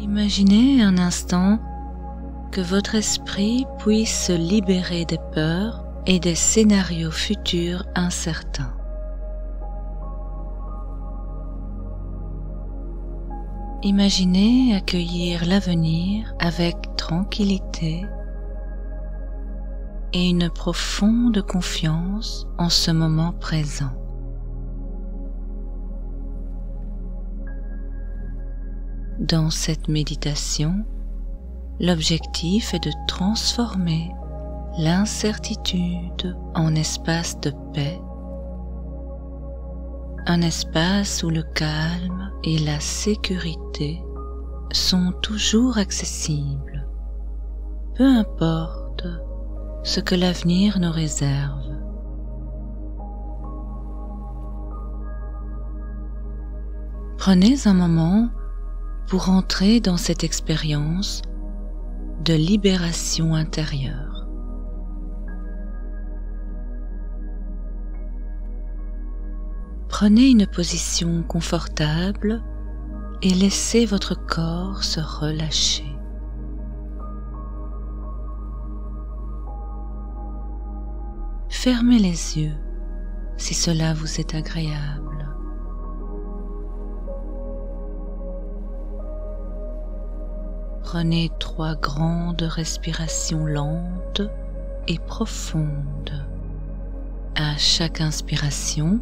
Imaginez un instant que votre esprit puisse se libérer des peurs et des scénarios futurs incertains. Imaginez accueillir l'avenir avec tranquillité et une profonde confiance en ce moment présent. Dans cette méditation, l'objectif est de transformer l'incertitude en espace de paix, un espace où le calme et la sécurité sont toujours accessibles, peu importe ce que l'avenir nous réserve. Prenez un moment pour entrer dans cette expérience de libération intérieure. Prenez une position confortable et laissez votre corps se relâcher. Fermez les yeux si cela vous est agréable. Prenez 3 grandes respirations lentes et profondes. À chaque inspiration,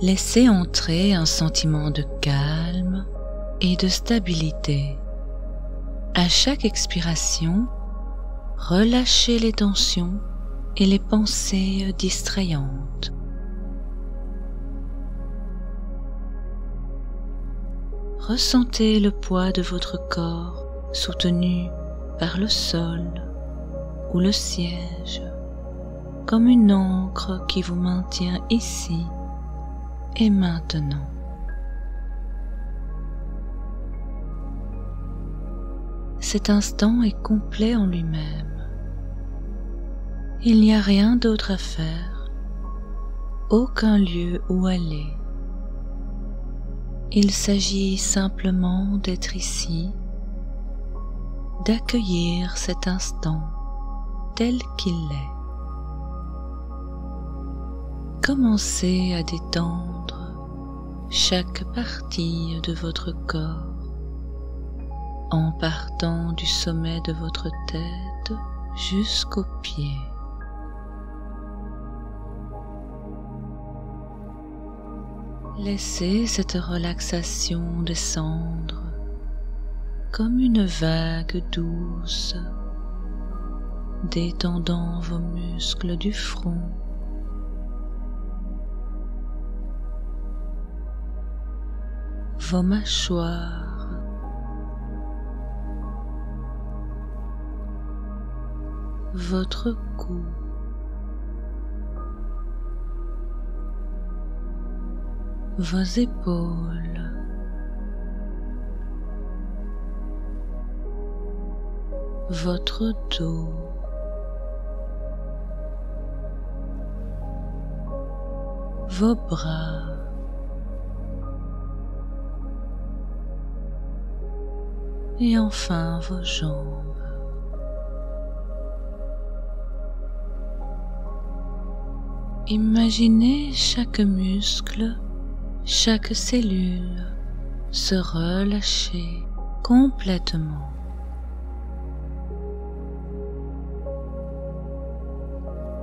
laissez entrer un sentiment de calme et de stabilité. À chaque expiration, relâchez les tensions et les pensées distrayantes. Ressentez le poids de votre corps soutenu par le sol ou le siège, comme une ancre qui vous maintient ici et maintenant. Cet instant est complet en lui-même. Il n'y a rien d'autre à faire, aucun lieu où aller. Il s'agit simplement d'être ici, d'accueillir cet instant tel qu'il est. Commencez à détendre chaque partie de votre corps en partant du sommet de votre tête jusqu'aux pieds. Laissez cette relaxation descendre comme une vague douce, détendant vos muscles du front, vos mâchoires, votre cou, vos épaules, votre dos, vos bras, et enfin vos jambes. Imaginez chaque muscle, chaque cellule se relâcher complètement.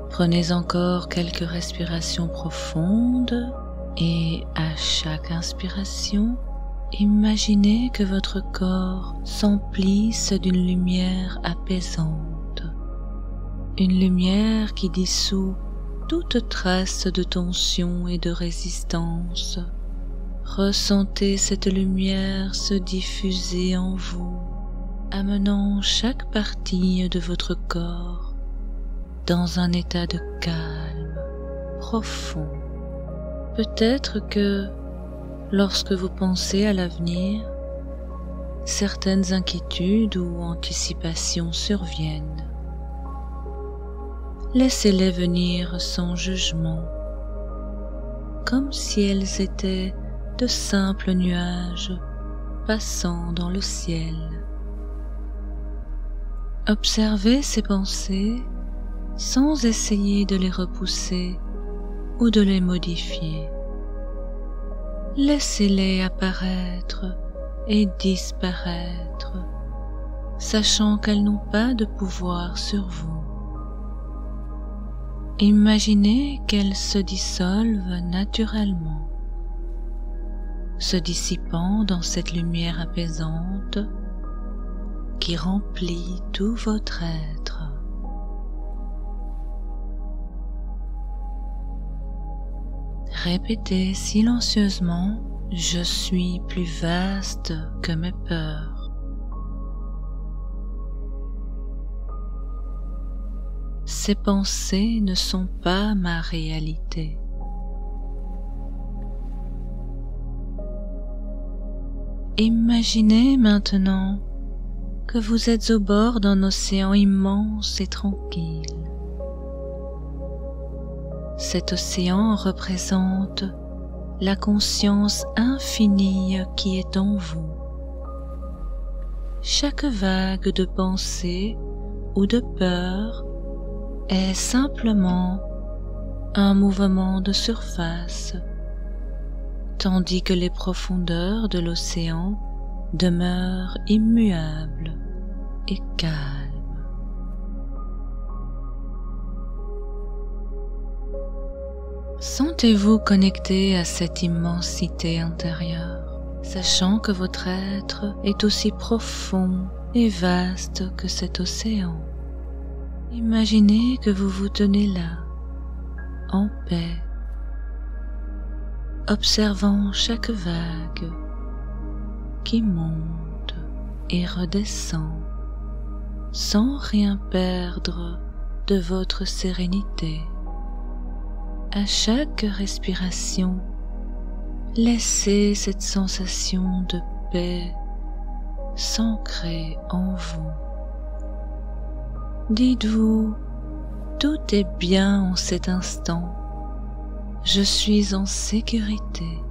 Prenez encore quelques respirations profondes et à chaque inspiration, imaginez que votre corps s'emplisse d'une lumière apaisante, une lumière qui dissout toute trace de tension et de résistance. Ressentez cette lumière se diffuser en vous, amenant chaque partie de votre corps dans un état de calme profond. Peut-être que lorsque vous pensez à l'avenir, certaines inquiétudes ou anticipations surviennent. Laissez-les venir sans jugement, comme si elles étaient de simples nuages passant dans le ciel. Observez ces pensées sans essayer de les repousser ou de les modifier. Laissez-les apparaître et disparaître, sachant qu'elles n'ont pas de pouvoir sur vous. Imaginez qu'elles se dissolvent naturellement, se dissipant dans cette lumière apaisante qui remplit tout votre être. Répétez silencieusement « Je suis plus vaste que mes peurs ». Ces pensées ne sont pas ma réalité. Imaginez maintenant que vous êtes au bord d'un océan immense et tranquille. Cet océan représente la conscience infinie qui est en vous. Chaque vague de pensée ou de peur est simplement un mouvement de surface, tandis que les profondeurs de l'océan demeurent immuables et calmes. Sentez-vous connecté à cette immensité intérieure, sachant que votre être est aussi profond et vaste que cet océan. Imaginez que vous vous tenez là, en paix, observant chaque vague qui monte et redescend, sans rien perdre de votre sérénité. À chaque respiration, laissez cette sensation de paix s'ancrer en vous. Dites-vous, tout est bien en cet instant. Je suis en sécurité,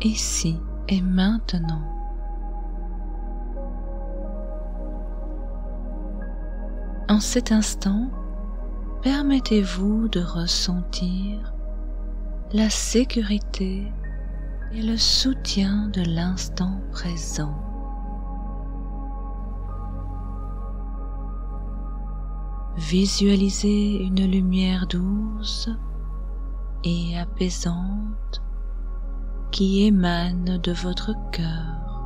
ici et maintenant. En cet instant, permettez-vous de ressentir la sécurité et le soutien de l'instant présent. Visualisez une lumière douce et apaisante qui émane de votre cœur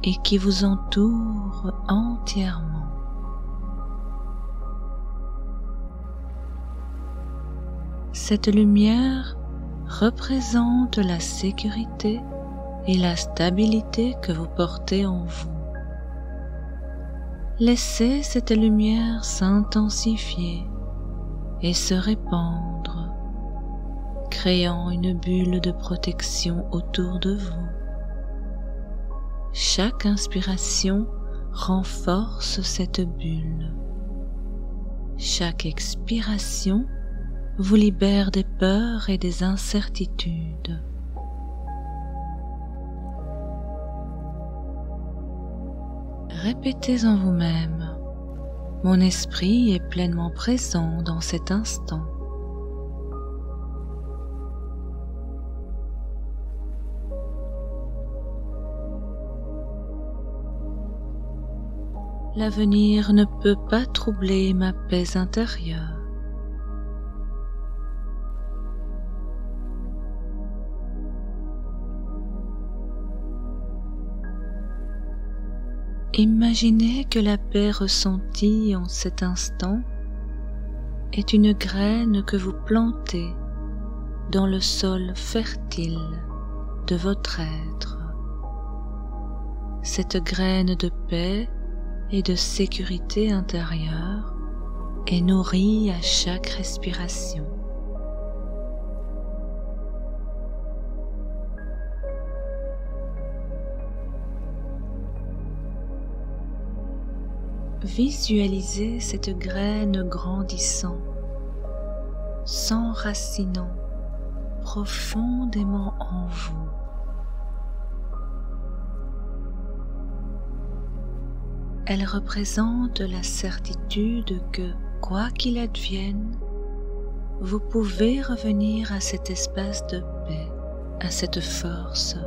et qui vous entoure entièrement. Cette lumière représente la sécurité et la stabilité que vous portez en vous. Laissez cette lumière s'intensifier et se répandre, créant une bulle de protection autour de vous. Chaque inspiration renforce cette bulle. Chaque expiration vous libère des peurs et des incertitudes. Répétez en vous-même, mon esprit est pleinement présent dans cet instant. L'avenir ne peut pas troubler ma paix intérieure. Imaginez que la paix ressentie en cet instant est une graine que vous plantez dans le sol fertile de votre être. Cette graine de paix et de sécurité intérieure est nourrie à chaque respiration. Visualisez cette graine grandissant, s'enracinant profondément en vous. Elle représente la certitude que, quoi qu'il advienne, vous pouvez revenir à cet espace de paix, à cette force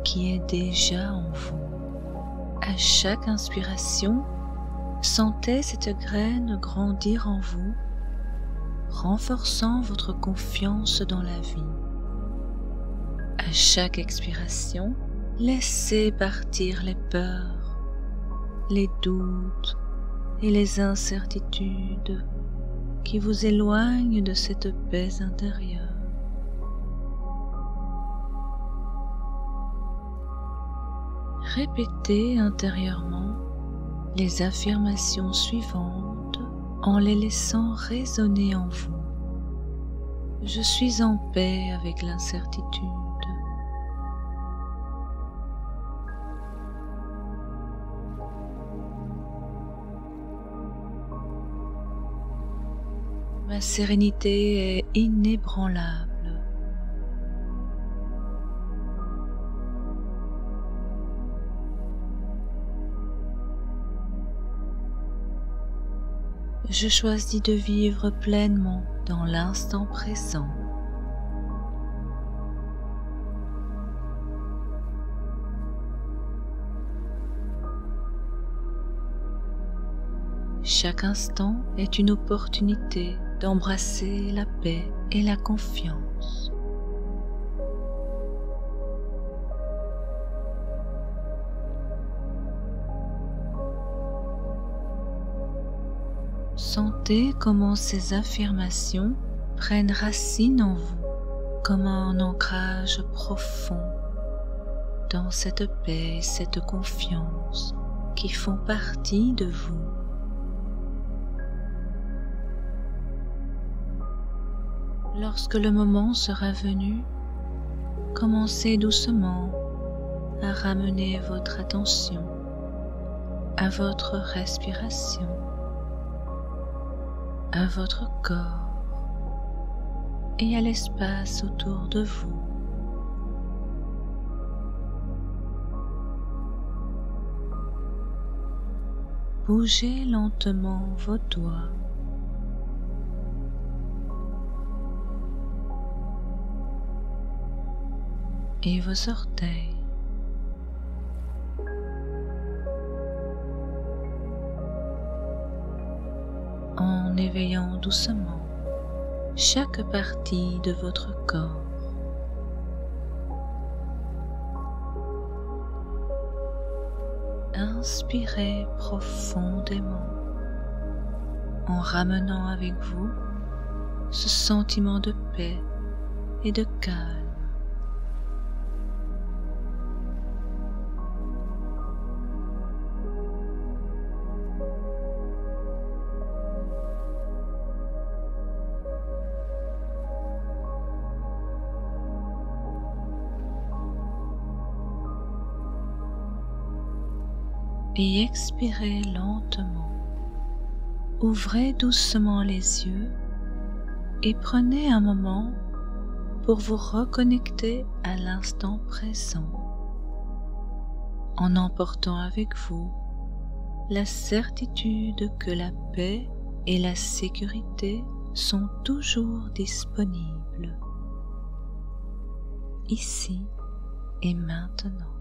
qui est déjà en vous. À chaque inspiration, sentez cette graine grandir en vous, renforçant votre confiance dans la vie. À chaque expiration, laissez partir les peurs, les doutes et les incertitudes qui vous éloignent de cette paix intérieure. Répétez intérieurement les affirmations suivantes en les laissant résonner en vous. Je suis en paix avec l'incertitude. Ma sérénité est inébranlable. Je choisis de vivre pleinement dans l'instant présent. Chaque instant est une opportunité d'embrasser la paix et la confiance. Sentez comment ces affirmations prennent racine en vous, comme un ancrage profond dans cette paix et cette confiance qui font partie de vous. Lorsque le moment sera venu, commencez doucement à ramener votre attention à votre respiration, à votre corps et à l'espace autour de vous. Bougez lentement vos doigts. Et vos orteils. En éveillant doucement chaque partie de votre corps. Inspirez profondément en ramenant avec vous ce sentiment de paix et de calme. Et expirez lentement. Ouvrez doucement les yeux et prenez un moment pour vous reconnecter à l'instant présent, en emportant avec vous la certitude que la paix et la sécurité sont toujours disponibles, ici et maintenant.